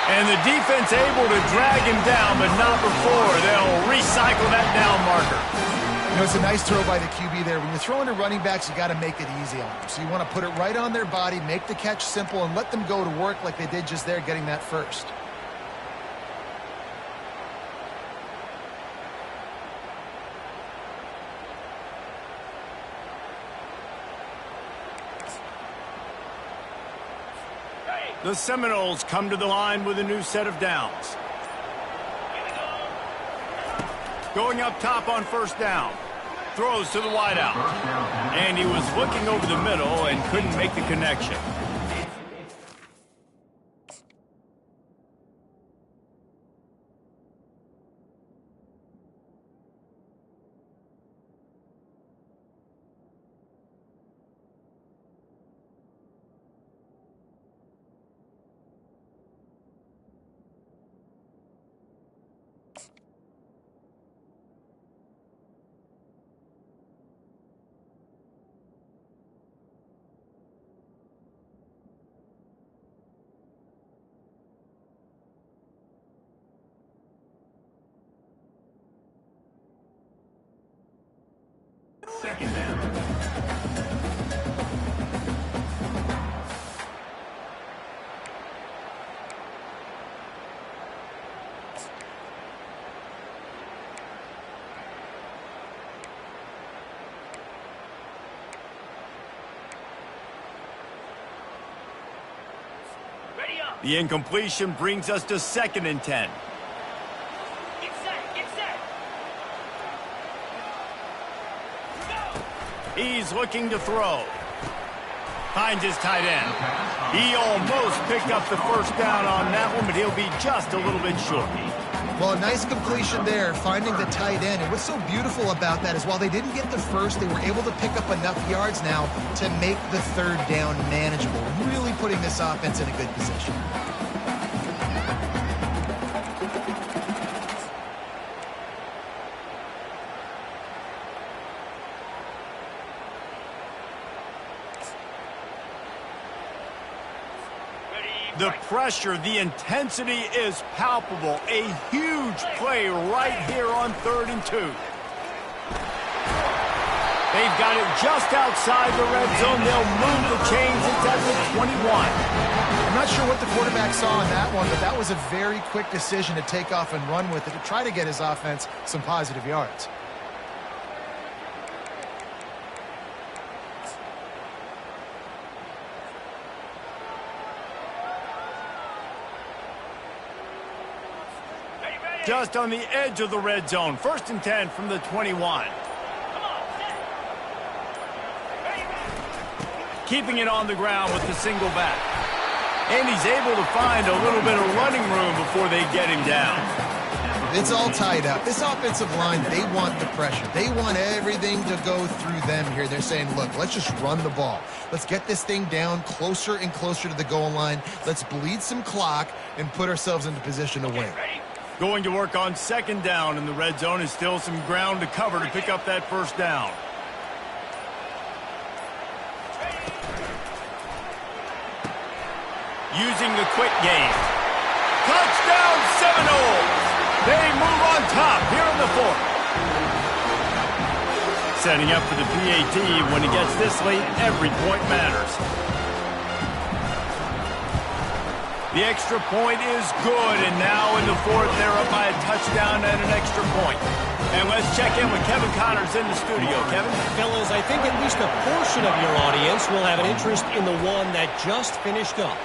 And the defense able to drag him down, but not before. They'll recycle that down marker. You know, it's a nice throw by the QB there. When you're throwing to running backs, you got to make it easy on them. So you want to put it right on their body, make the catch simple, and let them go to work like they did just there, getting that 1st. The Seminoles come to the line with a new set of downs. Going up top on 1st down. Throws to the wideout. And he was looking over the middle and couldn't make the connection. Second down. Ready up. The incompletion brings us to 2nd and 10. Get set. Get set. Go. He's looking to throw. Finds his tight end. He almost picked up the 1st down on that one, but he'll be just a little bit short. Well, a nice completion there, finding the tight end. And what's so beautiful about that is while they didn't get the 1st, they were able to pick up enough yards now to make the 3rd down manageable, really putting this offense in a good position. The pressure, the intensity is palpable. A huge play right here on 3rd and 2. They've got it just outside the red zone. They'll move the chains. It's at the 21. I'm not sure what the quarterback saw on that one, but that was a very quick decision to take off and run with it to try to get his offense some positive yards. Just on the edge of the red zone. 1st and 10 from the 21. keeping it on the ground with the single back. And he's able to find a little bit of running room before they get him down. It's all tied up. This offensive line, they want the pressure. They want everything to go through them here. They're saying, look, let's just run the ball. Let's get this thing down closer and closer to the goal line. Let's bleed some clock and put ourselves into position to win. Going to work on second down in the red zone is still some ground to cover to pick up that first down. Using the quick game. Touchdown Seminoles! They move on top here in the fourth. Setting up for the PAT. When he gets this late, every point matters. The extra point is good, and now in the fourth, they're up by a touchdown and an extra point. And let's check in with Kevin Connors in the studio. Kevin? Fellas, I think at least a portion of your audience will have an interest in the one that just finished up.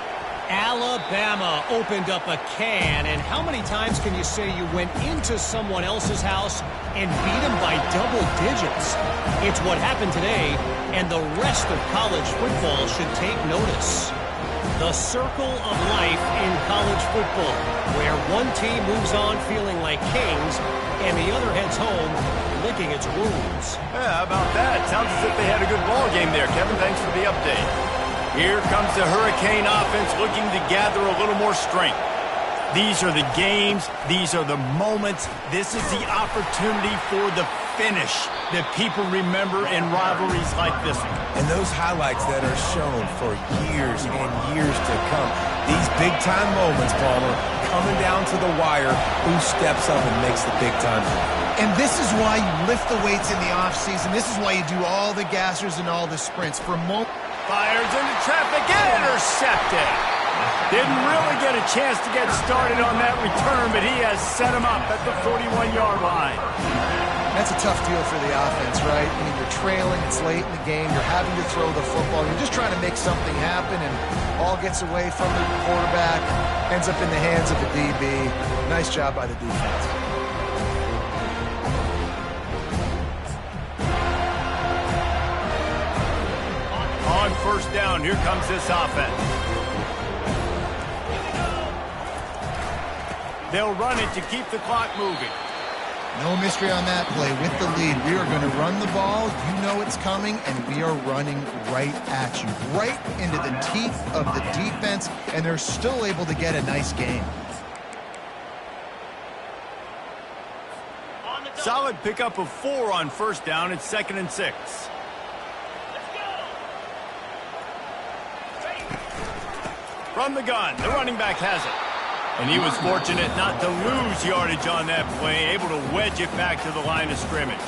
Alabama opened up a can, and how many times can you say you went into someone else's house and beat them by double digits? It's what happened today, and the rest of college football should take notice. The circle of life in college football, where one team moves on feeling like kings, and the other heads home licking its wounds. Yeah, how about that? Sounds as if they had a good ball game there, Kevin. Thanks for the update. Here comes the Hurricane offense looking to gather a little more strength. These are the games. These are the moments. This is the opportunity for the finish that people remember in rivalries like this one. And those highlights that are shown for years and years to come. These big-time moments, Palmer, coming down to the wire. Who steps up and makes the big-time play? And this is why you lift the weights in the offseason. This is why you do all the gassers and all the sprints. For moments. Fires into traffic, intercepted. Didn't really get a chance to get started on that return, but he has set him up at the 41-yard line. That's a tough deal for the offense, right? I mean, you're trailing, it's late in the game, you're having to throw the football, you're just trying to make something happen, and all gets away from the quarterback, ends up in the hands of the DB. Nice job by the defense. On first down, here comes this offense. They'll run it to keep the clock moving. No mystery on that play. With the lead, we are going to run the ball. You know it's coming, and we are running right at you, right into the teeth of the defense, and they're still able to get a nice game. Solid pickup of 4 on first down. It's 2nd and 6. From the gun, the running back has it. And he was fortunate not to lose yardage on that play, able to wedge it back to the line of scrimmage.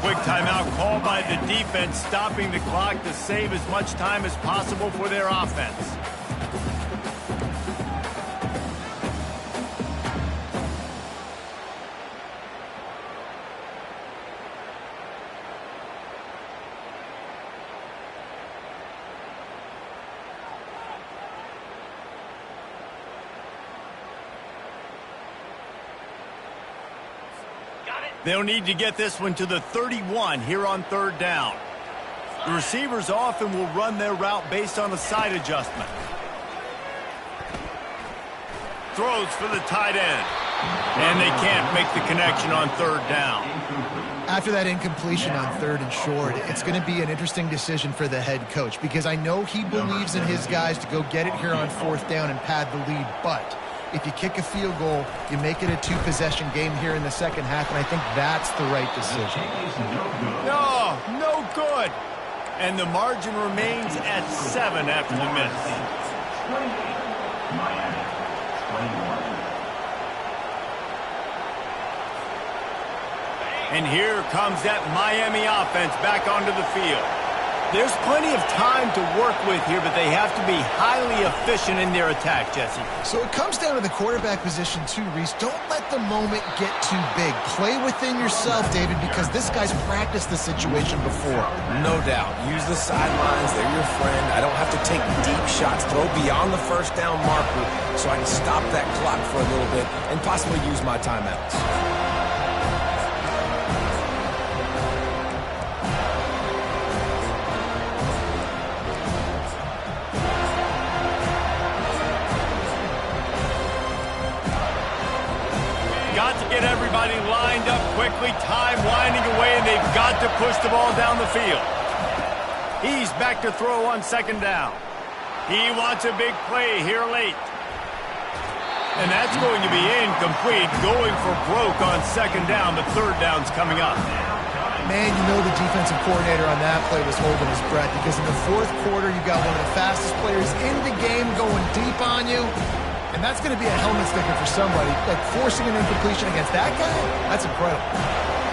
Quick timeout called by the defense, stopping the clock to save as much time as possible for their offense. They'll need to get this one to the 31 here on third down. The receivers often will run their route based on a side adjustment. Throws for the tight end. And they can't make the connection on third down. After that incompletion on third and short, it's going to be an interesting decision for the head coach, because I know he believes in his guys to go get it here on fourth down and pad the lead, but if you kick a field goal, you make it a 2-possession game here in the second half, and I think that's the right decision. No good. And the margin remains at 7 after the miss. And here comes that Miami offense back onto the field. There's plenty of time to work with here, but they have to be highly efficient in their attack, Jesse. So it comes down to the quarterback position too, Reese. Don't let the moment get too big. Play within yourself, David, because this guy's practiced the situation before. No doubt. Use the sidelines. They're your friend. I don't have to take deep shots, throw beyond the first down marker so I can stop that clock for a little bit and possibly use my timeouts. quickly, time winding away, and they've got to push the ball down the field. He's back to throw on second down. He wants a big play here late. And that's going to be incomplete, going for broke on second down. The third down's coming up. Man, you know the defensive coordinator on that play was holding his breath because in the fourth quarter, you got one of the fastest players in the game going deep on you. And that's going to be a helmet sticker for somebody. Like forcing an incompletion against that guy, that's incredible.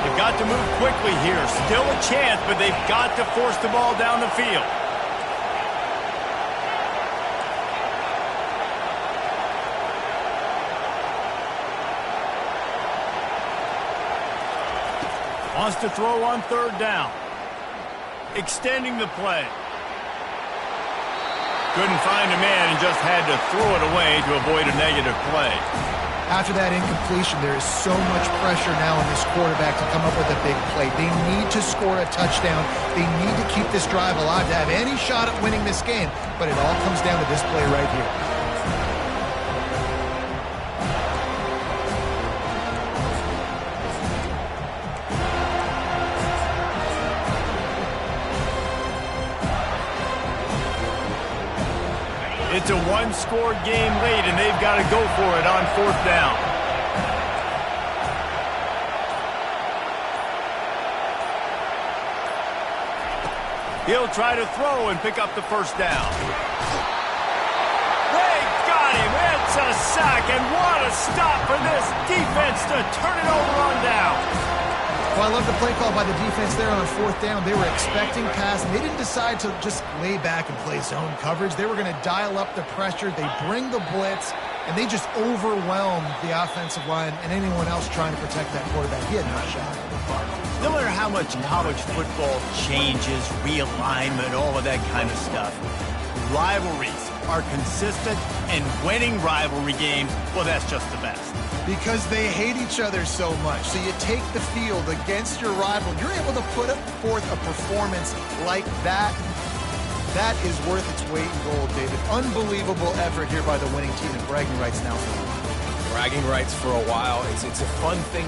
They've got to move quickly here. Still a chance, but they've got to force the ball down the field. Wants to throw on third down. Extending the play. Couldn't find a man and just had to throw it away to avoid a negative play. After that incompletion, there is so much pressure now on this quarterback to come up with a big play. They need to score a touchdown. They need to keep this drive alive to have any shot at winning this game. But it all comes down to this play right here. It's a one-score game late, and they've got to go for it on fourth down. He'll try to throw and pick up the first down. They got him. It's a sack, and what a stop for this defense to turn it over on down. Well, I love the play call by the defense there on fourth down. They were expecting pass, and they didn't decide to just lay back and play zone coverage. They were going to dial up the pressure. They bring the blitz, and they just overwhelmed the offensive line and anyone else trying to protect that quarterback. He had no shot. No matter how much college football changes, realignment, all of that kind of stuff, rivalries are consistent, and winning rivalry games, well, that's just the best. Because they hate each other so much. So you take the field against your rival. You're able to put forth a performance like that. That is worth its weight in gold, David. Unbelievable effort here by the winning team, and bragging rights now. Bragging rights for a while. It's a fun thing.